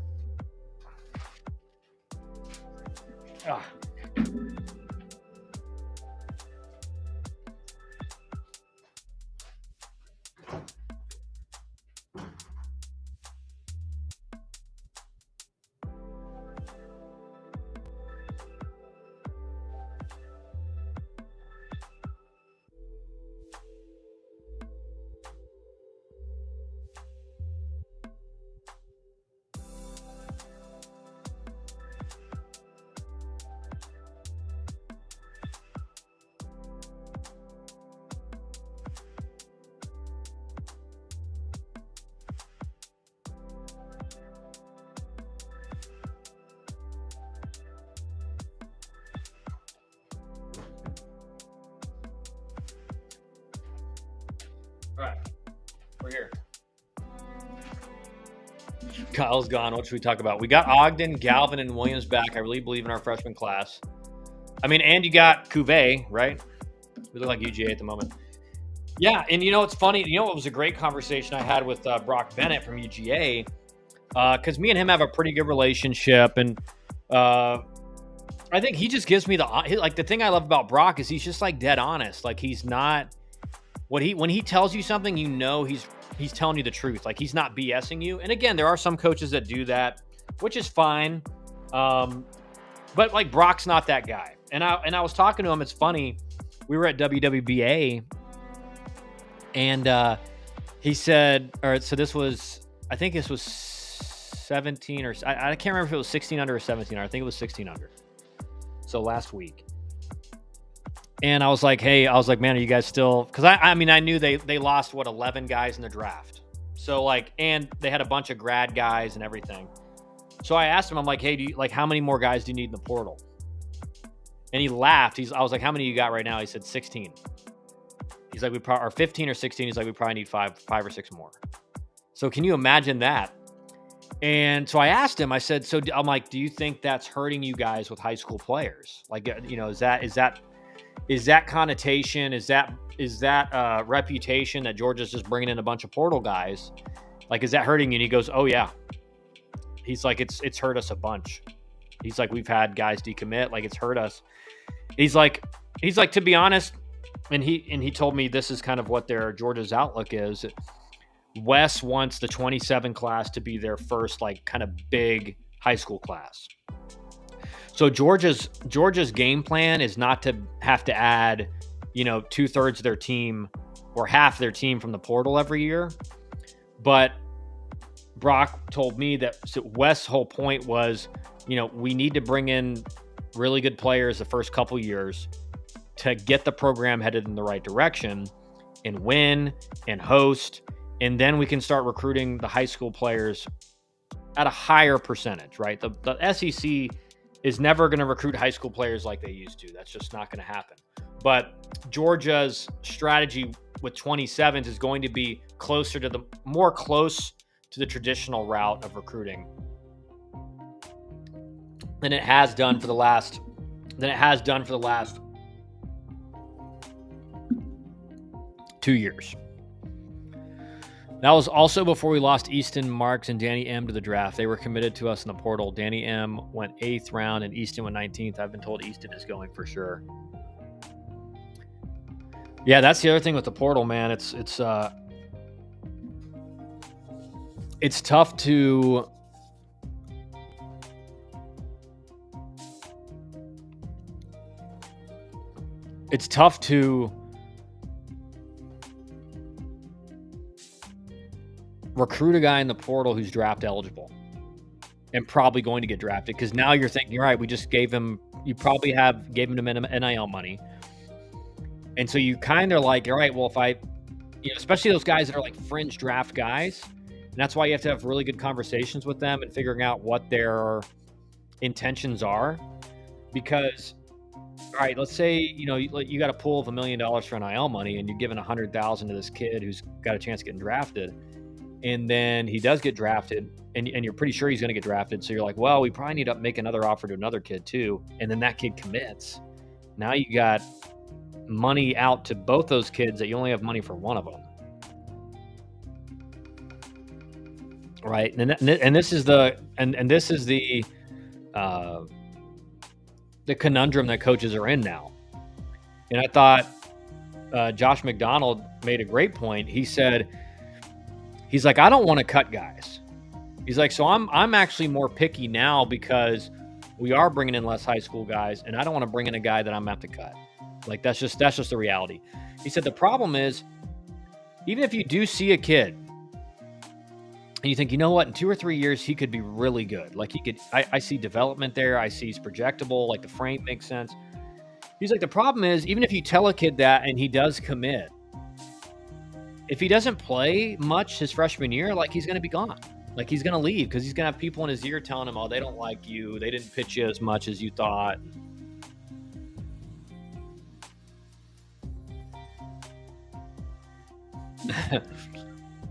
All right, we're here. Kyle's gone. What should we talk about? We got Ogden, Galvin, and Williams back. I really believe in our freshman class. I mean, and you got Cuvée, right? We look like UGA at the moment. Yeah, and it's funny. It was a great conversation I had with Brock Bennett from UGA, because me and him have a pretty good relationship, and I think he just gives me the thing I love about Brock is he's just like dead honest. Like, he's not when he tells you something, he's he's telling you the truth. Like, he's not BSing you. And again, there are some coaches that do that, which is fine. But like, Brock's not that guy. And I was talking to him. It's funny. We were at WWBA, and he said, so this was, I think this was 17 or I can't remember if it was 16 under or 17 under. I think it was 16 under. So last week. And I was like, man, are you guys still? Because I mean, I knew they lost 11 guys in the draft. So like, and they had a bunch of grad guys and everything. So I asked him, I'm like, hey, how many more guys do you need in the portal? And he laughed. I was like, how many you got right now? He said 16. He's like, or 15 or 16. He's like, we probably need five or six more. So can you imagine that? And so I asked him, I said, I'm like, do you think that's hurting you guys with high school players? Like, is that connotation? Is that reputation that Georgia's just bringing in a bunch of portal guys? Like, is that hurting you? And he goes, oh yeah. He's like, it's hurt us a bunch. He's like, we've had guys decommit. Like, it's hurt us. He's like, to be honest, and he told me this is kind of what their Georgia's outlook is. Wes wants the 27 class to be their first, like, kind of big high school class. So Georgia's game plan is not to have to add, 2/3 of their team or half their team from the portal every year. But Brock told me that Wes' whole point was, we need to bring in really good players the first couple years to get the program headed in the right direction and win and host. And then we can start recruiting the high school players at a higher percentage, right? The SEC is never going to recruit high school players like they used to. That's just not going to happen. But Georgia's strategy with 27s is going to be close to the traditional route of recruiting than it has done for the last 2 years. That was also before we lost Easton Marks and Danny M to the draft. They were committed to us in the portal. Danny M went 8th round and Easton went 19th. I've been told Easton is going for sure. Yeah, that's the other thing with the portal, man. It's tough to recruit a guy in the portal who's draft eligible and probably going to get drafted, because now you're thinking, all right, we just gave him NIL money. And so you kind of like, all right, well, if especially those guys that are like fringe draft guys, and that's why you have to have really good conversations with them and figuring out what their intentions are. Because, all right, let's say, you got a pool of $1 million for NIL money and you're giving $100,000 to this kid who's got a chance of getting drafted. And then he does get drafted and you're pretty sure he's going to get drafted. So you're like, well, we probably need to make another offer to another kid too. And then that kid commits. Now you got money out to both those kids that you only have money for one of them. Right. And this is the conundrum that coaches are in now. And I thought Josh McDonald made a great point. He's like, I don't want to cut guys. He's like, so I'm actually more picky now because we are bringing in less high school guys, and I don't want to bring in a guy that I'm going to have to cut. Like, that's just the reality. He said the problem is, even if you do see a kid and you think, you know what, in 2 or 3 years, he could be really good. Like, I see development there. I see he's projectable. Like, the frame makes sense. He's like, the problem is, even if you tell a kid that and he does commit, if he doesn't play much his freshman year, like, he's going to be gone. Like, he's going to leave because he's going to have people in his ear telling him, oh, they don't like you. They didn't pitch you as much as you thought.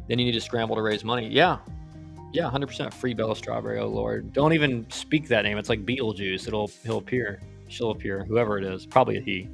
Then you need to scramble to raise money. Yeah, 100% free Bella Strawberry. Oh Lord, don't even speak that name. It's like Beetlejuice. He'll appear. She'll appear. Whoever it is, probably a he.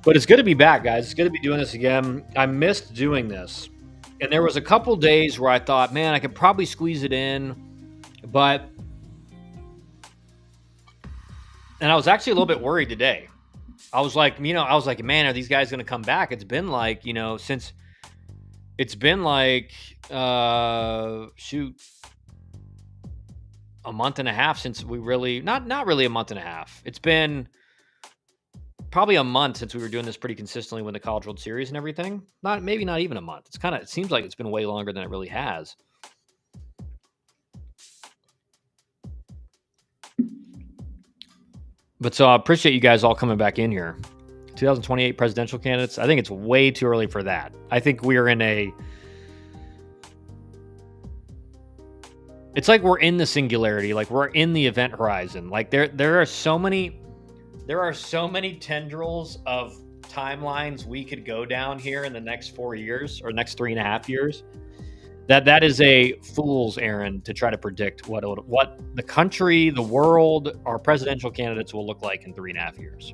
But it's good to be back, guys. It's good to be doing this again. I missed doing this. And there was a couple days where I thought, man, I could probably squeeze it in. But, and I was actually a little bit worried today. I was like, man, are these guys going to come back? It's been like, since it's been like, a month and a half since we really, not really a month and a half. It's been probably a month since we were doing this pretty consistently with the College World Series and everything. Maybe not even a month. It seems like it's been way longer than it really has. But so I appreciate you guys all coming back in here. 2028 presidential candidates. I think it's way too early for that. I think we're in it's like we're in the singularity, like we're in the event horizon. Like there are so many tendrils of timelines we could go down here in the next 4 years or next 3.5 years. That is a fool's errand to try to predict what the country, the world, our presidential candidates will look like in 3.5 years.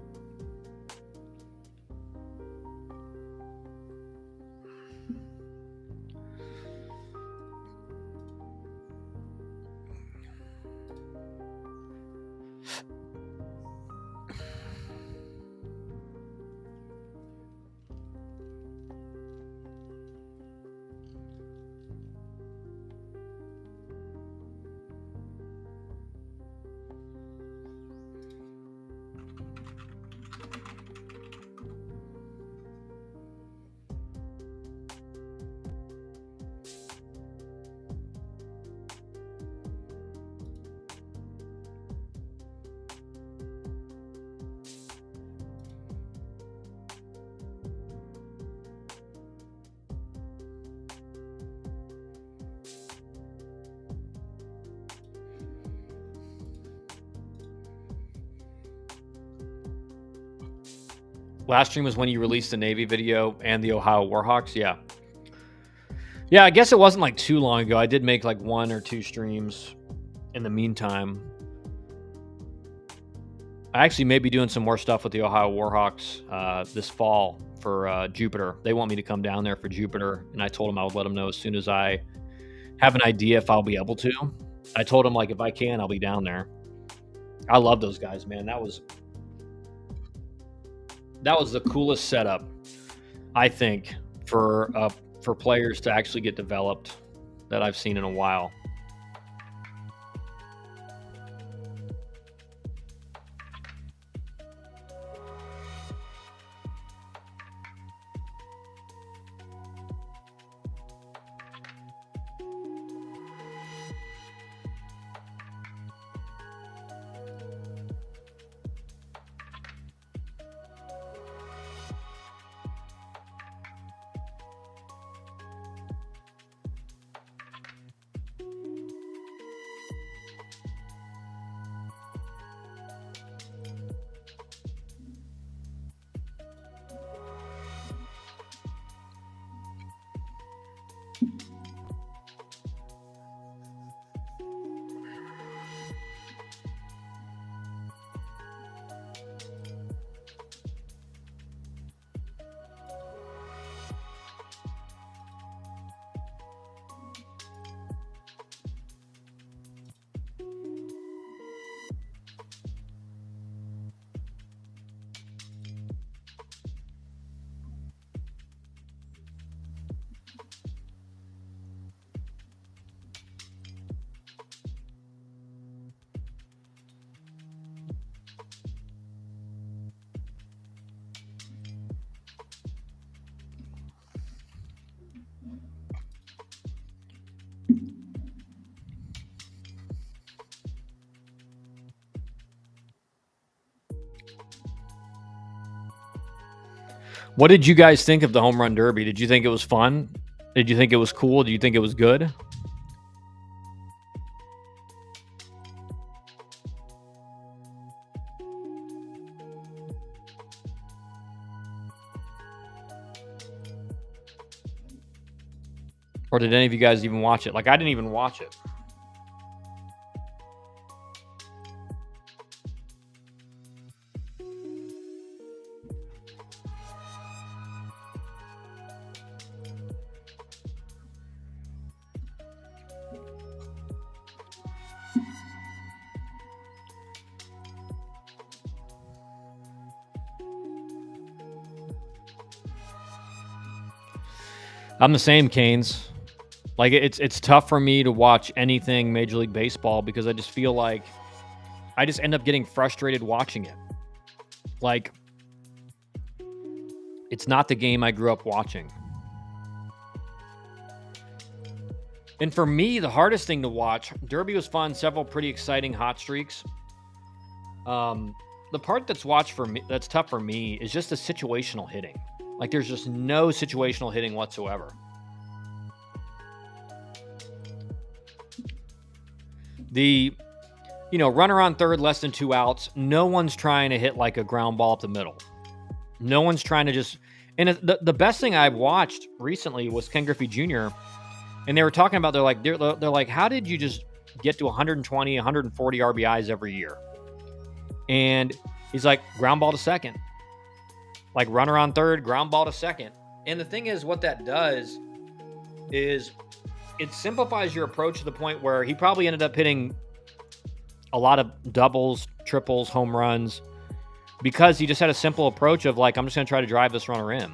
Last stream was when you released the Navy video and the Ohio Warhawks. Yeah, I guess it wasn't like too long ago. I did make like 1 or 2 streams in the meantime. I actually may be doing some more stuff with the Ohio Warhawks this fall for Jupiter. They want me to come down there for Jupiter, and I told them I would let them know as soon as I have an idea if I'll be able to. I told them, like, if I can, I'll be down there. I love those guys, man. That was the coolest setup, I think, for players to actually get developed that I've seen in a while. What did you guys think of the home run derby? Did you think it was fun? Did you think it was cool? Do you think it was good? Or did any of you guys even watch it? Like, I didn't even watch it. I'm the same, Canes. Like it's tough for me to watch anything Major League Baseball because I just feel like I just end up getting frustrated watching it. Like it's not the game I grew up watching. And for me, the hardest thing to watch, Derby was fun, several pretty exciting hot streaks. The part that's tough for me is just the situational hitting. Like there's just no situational hitting whatsoever. The, runner on third, less than 2 outs. No one's trying to hit like a ground ball up the middle. No one's trying to just. And the best thing I've watched recently was Ken Griffey Jr. And they were talking about they're like, how did you just get to 120, 140 RBIs every year? And he's like, ground ball to second. Like runner on third, ground ball to second. And the thing is, what that does is it simplifies your approach to the point where he probably ended up hitting a lot of doubles, triples, home runs, because he just had a simple approach of like, I'm just going to try to drive this runner in.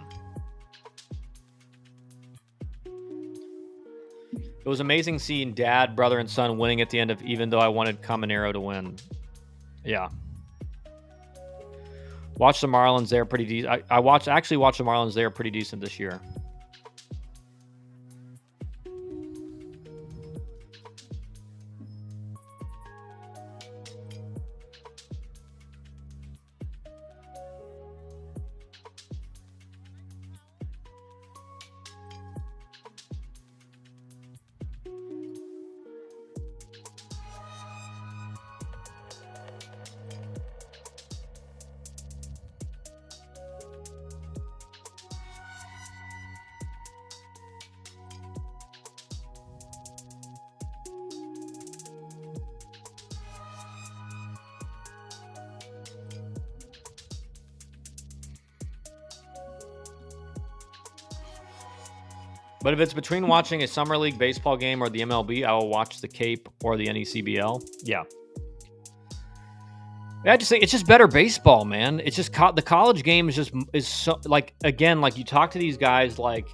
It was amazing seeing dad, brother, and son winning at the end of, even though I wanted Caminero to win. Yeah. Watch the Marlins. They're pretty decent. I actually watched the Marlins. They're pretty decent this year. But if it's between watching a Summer League baseball game or the MLB, I will watch the Cape or the NECBL. Yeah. I just think it's just better baseball, man. It's just the college game is so, like, again, like you talk to these guys like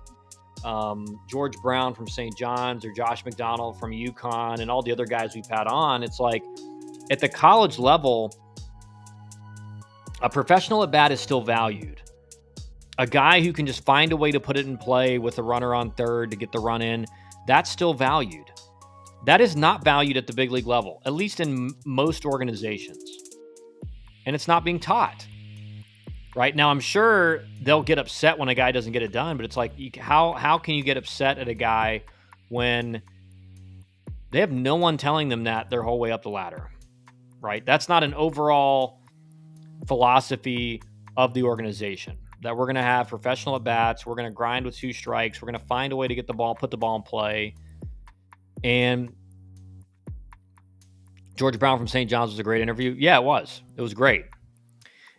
George Brown from St. John's or Josh McDonald from UConn and all the other guys we've had on. It's like at the college level, a professional at bat is still valued. A guy who can just find a way to put it in play with a runner on third to get the run in, that's still valued. That is not valued at the big league level, at least in most organizations. And it's not being taught. Right now, I'm sure they'll get upset when a guy doesn't get it done, but it's like, how can you get upset at a guy when they have no one telling them that their whole way up the ladder? Right? That's not an overall philosophy of the organization. That we're going to have professional at-bats, we're going to grind with 2 strikes, we're going to find a way to get the ball, put the ball in play. And George Brown from St. John's was a great interview. Yeah, it was. It was great.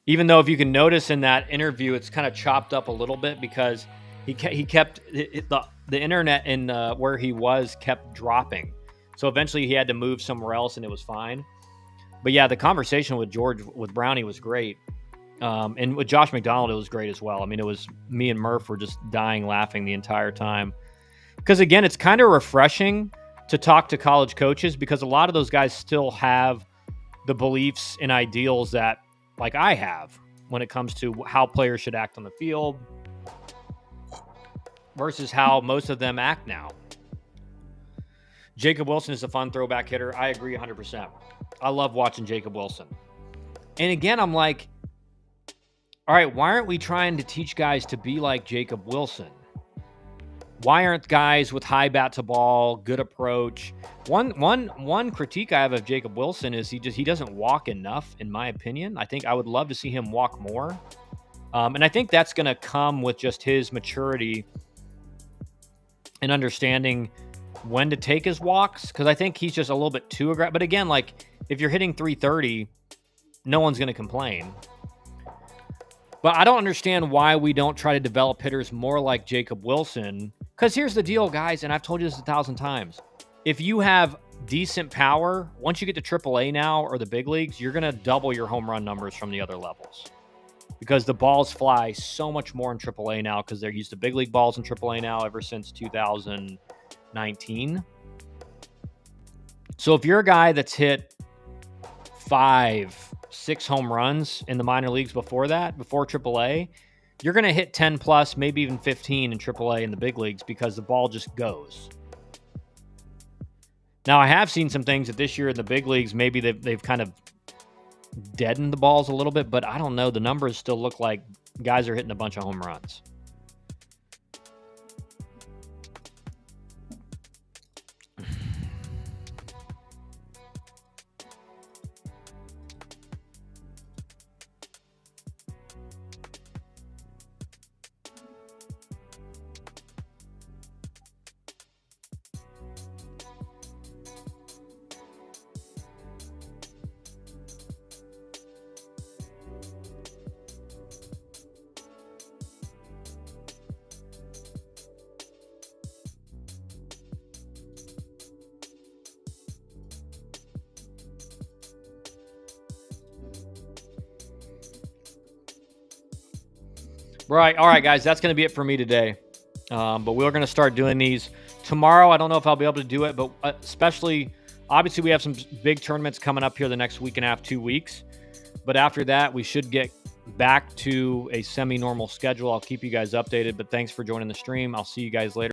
Even though if you can notice in that interview, it's kind of chopped up a little bit because he kept the internet in where he was kept dropping. So eventually he had to move somewhere else and it was fine. But yeah, the conversation with Brownie was great. And with Josh McDonald, it was great as well. I mean, it was me and Murph were just dying laughing the entire time. Because again, it's kind of refreshing to talk to college coaches because a lot of those guys still have the beliefs and ideals that like I have when it comes to how players should act on the field versus how most of them act now. Jacob Wilson is a fun throwback hitter. I agree 100%. I love watching Jacob Wilson. And again, I'm like, all right, why aren't we trying to teach guys to be like Jacob Wilson? Why aren't guys with high bat to ball, good approach? One critique I have of Jacob Wilson is he doesn't walk enough, in my opinion. I think I would love to see him walk more. And I think that's going to come with just his maturity and understanding when to take his walks, because I think he's just a little bit too aggressive. But again, like if you're hitting 330, no one's going to complain. But I don't understand why we don't try to develop hitters more like Jacob Wilson. Because here's the deal, guys, and I've told you this 1,000 times. If you have decent power, once you get to AAA now or the big leagues, you're going to double your home run numbers from the other levels. because the balls fly so much more in AAA now because they're used to big league balls in AAA now ever since 2019. So if you're a guy that's hit 5, 6 home runs in the minor leagues before AAA, you're going to hit 10 plus, maybe even 15 in AAA in the big leagues because the ball just goes. Now, I have seen some things that this year in the big leagues, maybe they've kind of deadened the balls a little bit, but I don't know. The numbers still look like guys are hitting a bunch of home runs. Right. All right, guys, that's going to be it for me today. But we're going to start doing these tomorrow. I don't know if I'll be able to do it, but especially, obviously, we have some big tournaments coming up here the next week and a half, 2 weeks. But after that, we should get back to a semi-normal schedule. I'll keep you guys updated, but thanks for joining the stream. I'll see you guys later.